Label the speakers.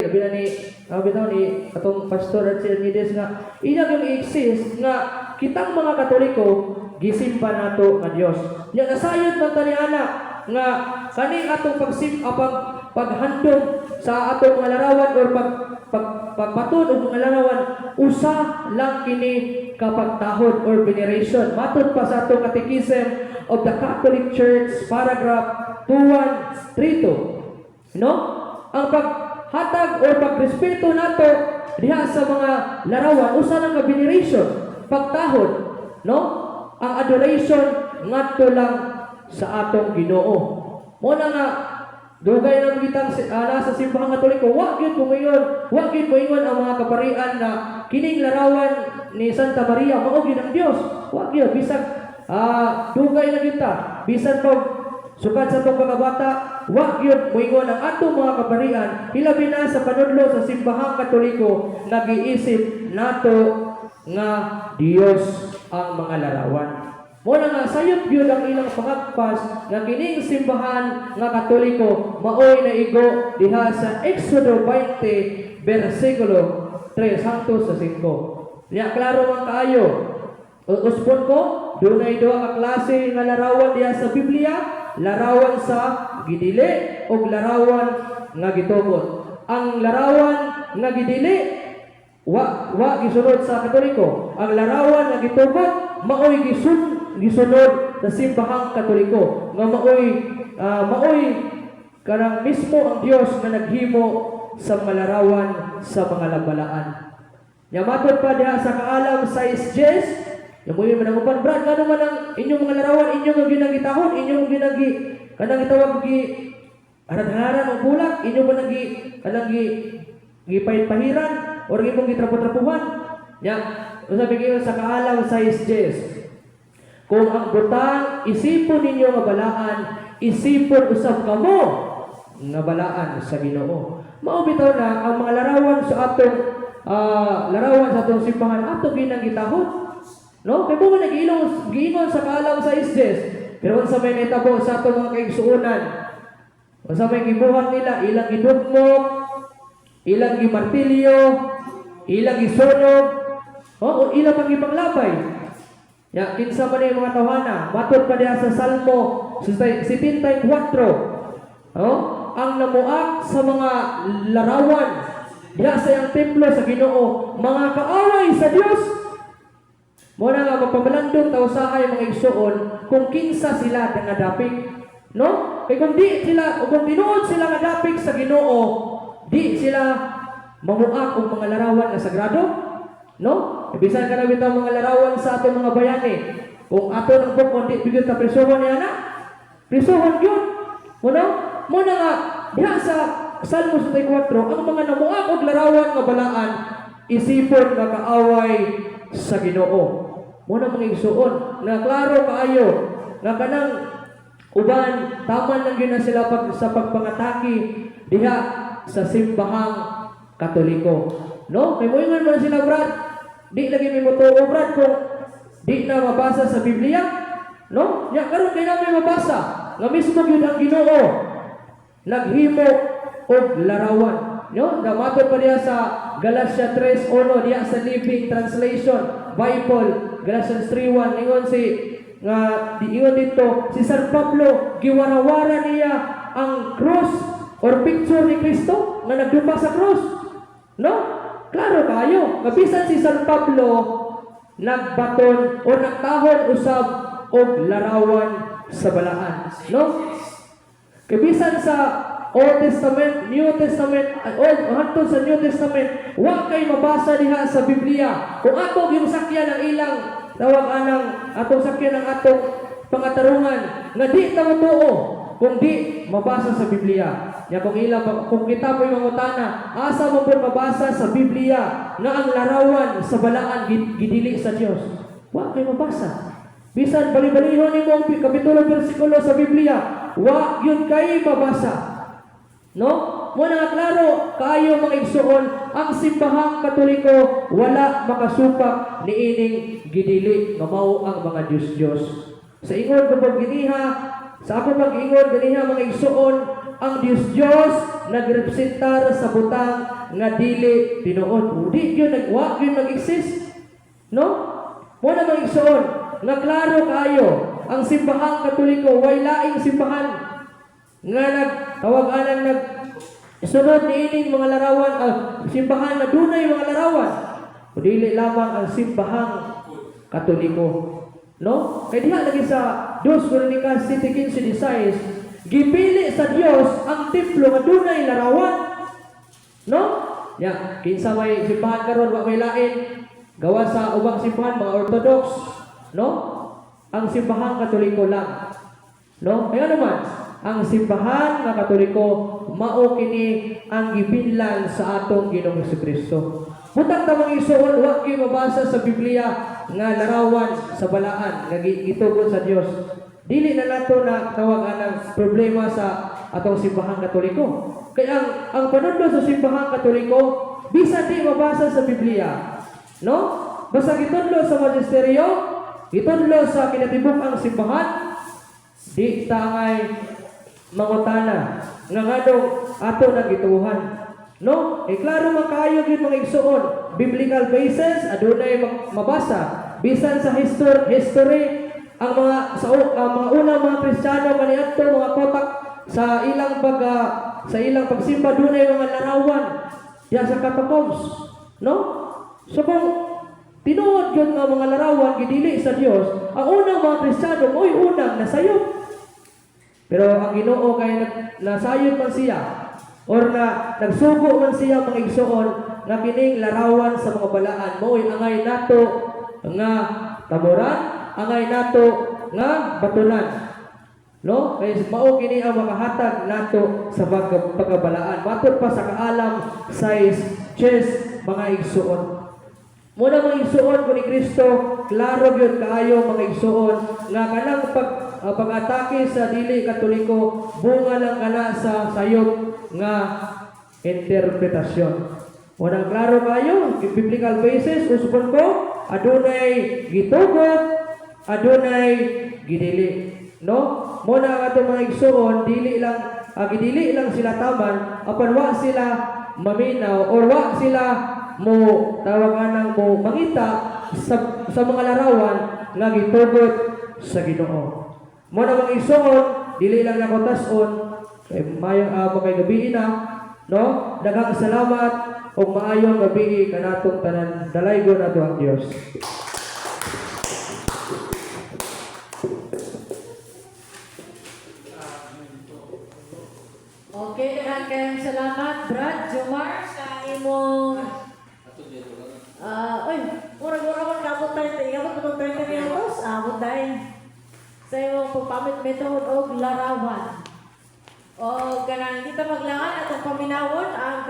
Speaker 1: labi na ni bitaw ni atong pastor at Archimedes nga ina yung exist nga kitang mga Katoliko gisimba nato nga Dios. Nya nasayod man tani anak nga kani atong paghandom sa atong mga larawan or pagpatod og mga larawan usa lang kini kapagtahod or veneration. Matod pa sa atong Catechism of the Catholic Church paragraph 2132. No? Ang paghatag o pagrespeto nato diha sa mga larawan usa lang ka veneration, pagtahod, no? Ang adoration ngadto lang sa atong Ginoo. Mo na nga dugay na kitang sa simbahang Katoliko, wa gyud moingon ang mga kaparian na kining larawan ni Santa Maria mao gyud ang Dios. Wa gyud bisag dugay na kita bisan pag sukad sa tong pagkabata, wa gyud moingon ang atong mga kaparian hilabi na sa panudlo sa simbahang Katoliko nag-iisip nato nga Dios ang mga larawan. Muna nga sayop gyud ang ilang pangagpas nga kining simbahan nga Katoliko maoy naigo diha sa Exodo 20 versikulo 3 hangtod sa 5. Diya klaro man kaayo. Uspon ko, dunay duha ka klase nga larawan diha sa Biblia, larawan sa gidili ug larawan nga gitugot. Ang larawan nga gidili wa gisunod sa Katoliko. Ang larawan nga gitugot maoy gisunod sa simbahang Katoliko nga maoy kanang mismo ang Dios nga naghimo sa mga larawan sa mga lambalaan. Yamatod pa diha sa kaalam 6:10 yamoy man ang uban brad ngano man ang inyong mga larawan inyong nga ginagitahon inyong ginagi kanang gitawag gi arad-araran og bulak inyong man kanang gipahit-pahiran or imong gitrapo-trapuhan. Ya, usabi kayo sa kaalam 6:10. Kung ang butang isipon ninyo nga balaan, isipon usab kamo nga balaan sa Ginoo. Mao bitaw na ang mga larawan sa atong simbahan ato ginagitahon. No? Kay mo giingon sa kaalam 6:10. Pero unsa may nitabo sa atong mga kaigsuonan? Unsa may gibuhat nila ilang gidugmok, ilang gimartilyo, ilang gisunog, o ilang pang ipanglabay. Ya, kinsa man yung mga tawana, matod pa diha sa Salmo 74. Ang namuak sa mga larawan diha sa iyang templo sa Ginoo, mga kaaway sa Dios. Muna nga magpamalandong tawsahay mga igsuon kung kinsa sila nga dapig. No? Kay kung tinuod sila nga dapig sa Ginoo, di sila mamuak og mga larawan nga sagrado. No? Bisan ka na bitaw mga larawan sa atong mga bayani. Kung ato ng bukon di bigyan ta presohon niya na. Presohon yun. Muna nga diha sa Salmo 74 ang mga namuak og larawan nga balaan isipon nga kaaway sa Ginoo. Muna mga igsuon na klaro kaayo nga kanang uban taman lang gyud na sila sa pagpangataki diha sa simbahang Katoliko. No? Kay moingon man sila brad, di lagi may motuo brad kung di na mabasa sa Biblia. No? Ya karon kay namin mabasa nga mismo gyud ang Ginoo naghimo og larawan. No? Namatod pa diha sa Galatia 3:1 diha sa Living Translation Bible, Galatians 3:1 ingon dito si San Pablo giwarawara niya ang cross or picture ni Kristo nga nagdupa sa cross. No? Klaro kayo. Kabisan si San Pablo nagbaton o nagtahon usab og larawan sa balaan. No? Kabisan sa Old Testament, New Testament, hangtod sa New Testament, wa kay mabasa diha sa Biblia. Kung ato ginusakyan ang ilang tawag anang atong sakyan ang atong pangatarungan nga di ta matuo kung di mabasa sa Biblia. Ya kung kita po mangutana, asa mo po mabasa sa Biblia nga ang larawan sa balaan gidili sa Dios? Wa kay mabasa. Bisan bali-balihon nimo ang kapitulo bersikulo sa Biblia, wa yun kay mabasa. No? Muna nga klaro kaayo mga igsuon ang simbahang Katoliko wala makasupak niining gidili nga mao ang mga Diyos. Sa ingon ko pag giniha, sa ako pag ingon giniha mga igsuon ang Dios nagrepresentar sa butang nga dili tinuod. Di gyud nagwa gyud nag-exist. No? Mo na mag-igsoon nga klaro kayo ang simbahang Katoliko way laing simbahan nga nagtawag-anan sunod niining mga larawan simbahan na dunay mga larawan. O dili lamang ang simbahang Katoliko. No? Kaya diha lagi sa 2 Crónicas 7:15-16, gipili sa Dios ang templo nga dunay larawan. No? Ya, kinsa may simbahan karon wa may lain gawa sa ubang simbahan mga Orthodox, no? Ang simbahang Katoliko lang. No? Kaya naman, ang simbahan nga Katoliko mao kini ang gibilan sa atong Ginoong Jesucristo. Butang tamang isuon wa gyud mabasa sa Biblia nga larawan sa balaan nga gitugon sa Dios. Dili na nato na tawagan ang problema sa atong simbahang Katoliko. Kaya ang panudlo sa simbahang Katoliko bisan di mabasa sa Biblia. No? Basta gitudlo sa magisteryo, gitudlo sa kinatibuk-ang simbahan, di tangay mangutana nga nganong ato nang gituhan. No? Klaro man kaayo gyud mga igsoon, biblical basis adunay mabasa. Bisan sa history ang mga mga unang mga Kristiyano kaniadto mga kotak sa ilang pagsimba dunay mga larawan diya sa catacombs. No? So kung tinuod yun nga mga larawan gidili sa Dios, ang unang mga Kristiyano mo'y unang nasayop. Pero ang Ginoo kay nasayop man siya or na nagsugo man siya mga igsoon nga kining larawan sa mga balaan mo'y angay nato nga tamuran, angay nato nga batulan. No? Kaya mao kini ang makahatag nato sa pagkabalaan. Matod pa sa kaalam size chess mga igsoon. Muna mga igsoon ko ni Kristo, klaro gyud kaayo mga igsoon nga kanang pag-atake sa dili Katoliko bunga lang kana sa sayop nga interpretasyon. Muna klaro kayo, biblical basis usupon ko adunay gitugot, adunay gidili. No? Muna nga itong mga igsoon, gidili lang sila taman, apan wa sila maminaw or wa sila mo tawagan ng mo mangita sa mga larawan nga gitugot sa Ginoo. Muna mga igsoon, dili lang nakotason, mayong kay gabi na, no? Daghang salamat ug maayong gabi kanatong tanan. Dalaygon nato ang Dios.
Speaker 2: Okay, daghang kayong salamat, Brad Jomar, sa imong mura-mura man kabot tayo, ikabot mo 30 minutos, abot tayo sa imong pagpamit method o larawan. O ganang dito maglangan atong paminawon ang